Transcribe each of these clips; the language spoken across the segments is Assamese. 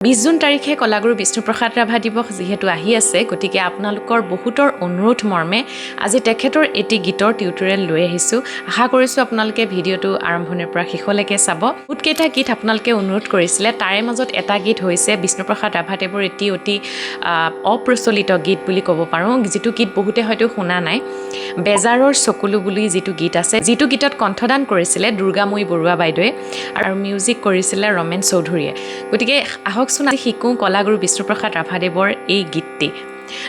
20 জুন তাৰিখে কলাগুৰু বিষ্ণুপ্ৰসাদ ৰাভা দিৱস যেহেতু আহি আছে গতিকে আপোনালোকৰ বহুতৰ অনুৰোধ মৰ্মে আজি তেখেতৰ এটি গীতৰ টিউটোৰিয়েল লৈ আহিছো আশা কৰিছো আপোনালোকে ভিডিওটো আৰম্ভণিৰ পৰা শেষলৈকে চাব বহুতকেইটা গীত আপোনালোকে অনুৰোধ কৰিছিলে তাৰে মাজত এটা গীত হৈছে বিষ্ণুপ্ৰসাদ ৰাভাদেৱৰ এটি অতি অপ্ৰচলিত গীত বুলি ক'ব পাৰোঁ যিটো গীত বহুতে হয়তো শুনা নাই বেজাৰৰ সকulu বুলি যিটো গীত আছে যিটো গীতত কণ্ঠদান কৰিছিলে দুৰ্গাময়ী বৰুৱা বাইদেৱে আৰু মিউজিক কৰিছিলে ৰমেন চৌধুৰীয়ে গতিকে আহক শুনা শিকো কলাগুৰু বিষ্ণুপ্ৰসাদ ৰাভাদেৱৰ এই গীতটি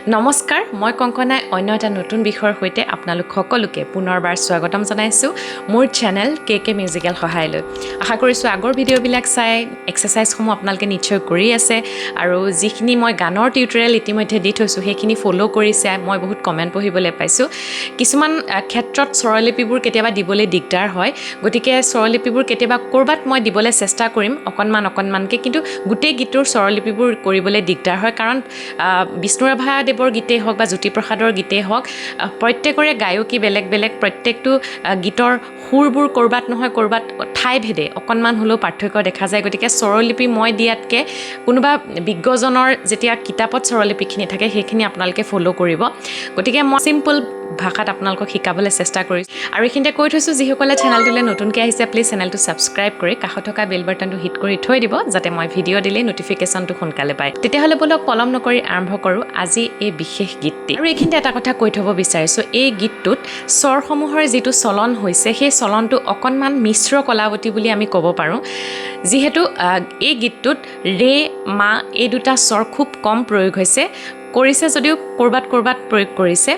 নমস্কাৰ মই কংকনাই অন্য এটা নতুন বিষয়ৰ সৈতে আপোনালোক সকলোকে পুনৰবাৰ স্বাগতম জনাইছো মোৰ চেনেল কেকে মিউজিকেল সহায়লৈ আশা কৰিছো আগৰ ভিডিঅ'বিলাক চাই এক্সাৰসাইজসমূহ আপোনালোকে নিশ্চয় কৰি আছে আৰু যিখিনি মই গানৰ টিউটোৰিয়েল ইতিমধ্যে দি থৈছো সেইখিনি ফলো কৰিছে মই বহুত কমেন্ট পঢ়িবলৈ পাইছো কিছুমান ক্ষেত্ৰত স্বৰলিপিবোৰ কেতিয়াবা দিবলৈ দিগদাৰ হয় গতিকে স্বৰলিপিবোৰ কেতিয়াবা কৰবাত মই দিবলৈ চেষ্টা কৰিম অকনমানকে কিন্তু গোটেই গীতৰ স্বৰলিপিবোৰ কৰিবলৈ দিগদাৰ হয় কাৰণ বিষ্ণু ৰাভা দেৱৰ গীতেই হওক বা জ্যোতিপ্ৰসাদৰ গীতেই হওক প্ৰত্যেকৰে গায়কী বেলেগ বেলেগ প্ৰত্যেকটো গীতৰ সুৰবোৰ কৰবাত নহয় কৰবাত ঠাই ভেদে অকনমান হলেও পাৰ্থক্য দেখা যায় গতিকে স্বৰলিপি মই দিয়াতকে কোনোবা বিজ্ঞজনৰ যেতিয়া কিতাপত স্বৰলিপিখিনি থাকে সেইখিনি আপোনালোকে ফলো কৰিব গতিকে মই সিম্পল ভাষাত আপোনালোকক শিকাবলৈ চেষ্টা কৰিছো আৰু এইখিনিতে কৈ থৈছো যিসকলে চেনেলটোলৈ নতুনকৈ আহিছে প্লিজ চেনেলটো সাবস্ক্ৰাইব কৰি কাষত থকা বেল বাটনটো হিট কৰি থৈ দিব যাতে মই ভিডিঅ' দিলে নটিফিকেশ্যনটো সোনকালে পায় তেতিয়াহ'লে বলক পলম নকৰি আৰম্ভ কৰোঁ আজি এই বিশেষ গীতটি আৰু এইখিনিতে এটা কথা কৈ থ'ব বিচাৰিছো এই গীতটোত স্বৰসমূহৰ যিটো চলন হৈছে সেই চলনটো অকনমান মিশ্ৰ কলাৱতী বুলি আমি ক'ব পাৰোঁ যিহেতু এই গীতটোত ৰে মা এই দুটা স্বৰ খুব কম প্ৰয়োগ হৈছে কৰিছে যদিও কৰবাত প্ৰয়োগ কৰিছে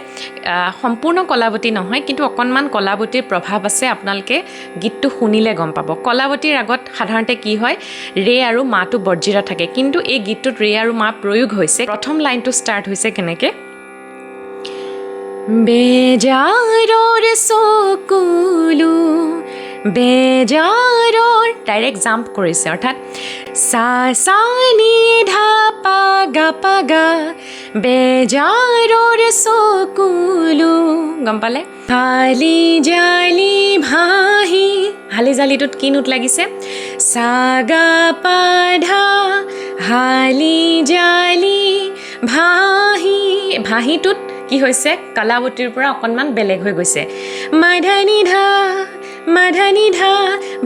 সম্পূৰ্ণ কলাৱতী নহয় কিন্তু অকনমান কলাৱতীৰ প্ৰভাৱ আছে আপোনালোকে গীতটো শুনিলে গম পাব কলাৱতীৰ আগত সাধাৰণতে কি হয় ৰে আৰু মাটো বৰ্জিত থাকে কিন্তু এই গীতটোত ৰে আৰু মা প্ৰয়োগ হৈছে প্ৰথম লাইনটো ষ্টাৰ্ট হৈছে কেনেকে বেজাৰৰ সকulu বেজাৰৰ ডাইৰেক্ট জাম্প কৰিছে অৰ্থাৎ সা সা নি ধা পা গা বেজাৰৰ সকulu গম পালে হালি জালি ভাহি হালি জালিটোত কি নোট লাগিছে সা গা পা ধা হালি জালি ভাহি ভাহিটোত কি হৈছে কলাৱতীৰ পৰা অকনমান বেলেগ হৈ গৈছে মাধানি ধা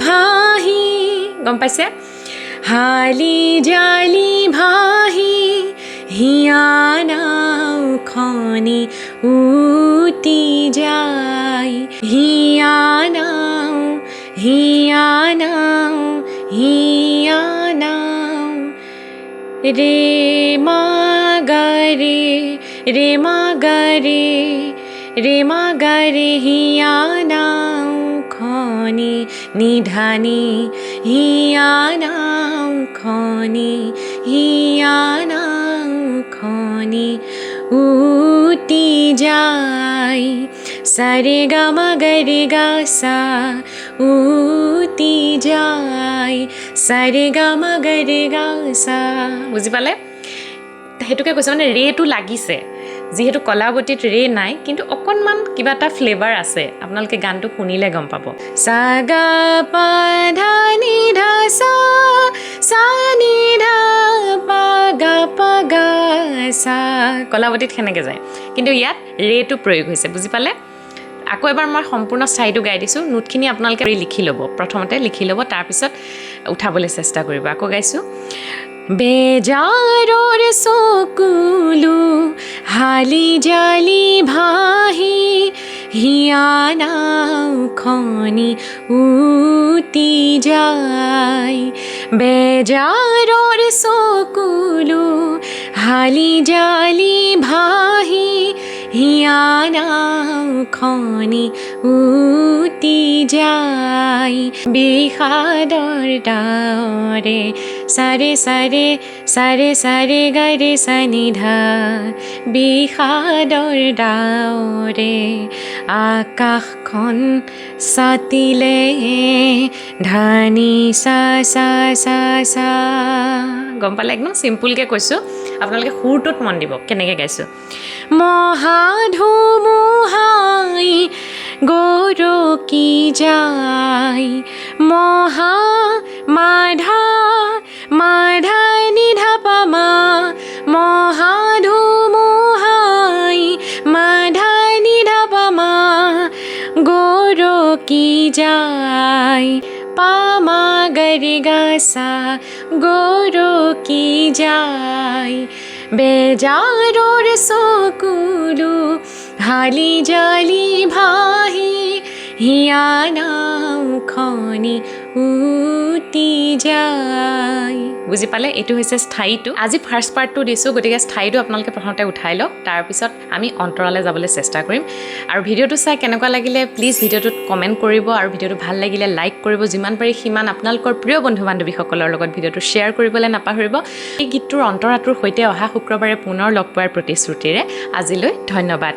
ভাহি গম পাইছে হালি জালি ভাহি হিয়ানাও খনি উটি যায় হিয়ানাও ৰে মা গা ৰে হিয়ানাও খনি নিধানি হিয়ানাও খনি উটি যায় সারে গা মা গরে গা সা উটি যায় সারে গা মা গরে গা সা বুজি পালে হেতুকে কৈছে মানে ৰেটো লাগিছে যিহেতু কলাৱতীত ৰে নাই কিন্তু অকনমান কিবা এটা ফ্লেভাৰ আছে আপোনালোকে গানটো শুনিলে গম পাব সা গা পা ধা নি ধা সা নি ধা পা গা সা কলাৱতীত কেনেকৈ যায় কিন্তু ইয়াত ৰেটো প্ৰয়োগ হৈছে বুজি পালে আকৌ এবাৰ মই সম্পূৰ্ণ ষ্টাইলটো গাই দিছোঁ নোটখিনি আপোনালোকে লিখি ল'ব প্ৰথমতে লিখি ল'ব তাৰপিছত উঠাবলৈ চেষ্টা কৰিব আকৌ গাইছোঁ বেজাৰৰ সকulu হালি জালি ভাহি হিয়ানাও খনি উটি যায় বেজাৰৰ সকulu হালি জালি ভাহি হিয়ানাও খনি উটি যায় বিষাদৰ ডাৱৰে সাৰে গৰে সানি ধা বিষাদৰ ডাৱৰে আকাশখন ছাতিলে ধানি সা গম পালে একদম চিম্পুলকৈ কৈছোঁ আপোনালোকে সুৰটোত মন দিব কেনেকৈ গাইছোঁ মহাধুমুহাই গৰকি যায় মহা মাধা নিধা গা গৰকি যায় বেজাৰৰ চকুলো হালি জালি ভাহি হিয়া নাওখনি উটি যায় বুজি পালে এইটো হৈছে স্থায়ীটো আজি ফাৰ্ষ্ট পাৰ্টটো দিছোঁ গতিকে স্থায়ীটো আপোনালোকে প্ৰথমতে উঠাই লওক তাৰপিছত আমি অন্তৰালে যাবলৈ চেষ্টা কৰিম আৰু ভিডিঅ'টো চাই কেনেকুৱা লাগিলে প্লিজ ভিডিঅ'টোত কমেণ্ট কৰিব আৰু ভিডিঅ'টো ভাল লাগিলে লাইক কৰিব যিমান পাৰি সিমান আপোনালোকৰ প্ৰিয় বন্ধু বান্ধৱীসকলৰ লগত ভিডিঅ'টো শ্বেয়াৰ কৰিবলৈ নাপাহৰিব এই গীতটোৰ অন্তৰাটোৰ সৈতে অহা শুক্ৰবাৰে পুনৰ লগ পোৱাৰ প্ৰতিশ্ৰুতিৰে আজিলৈ ধন্যবাদ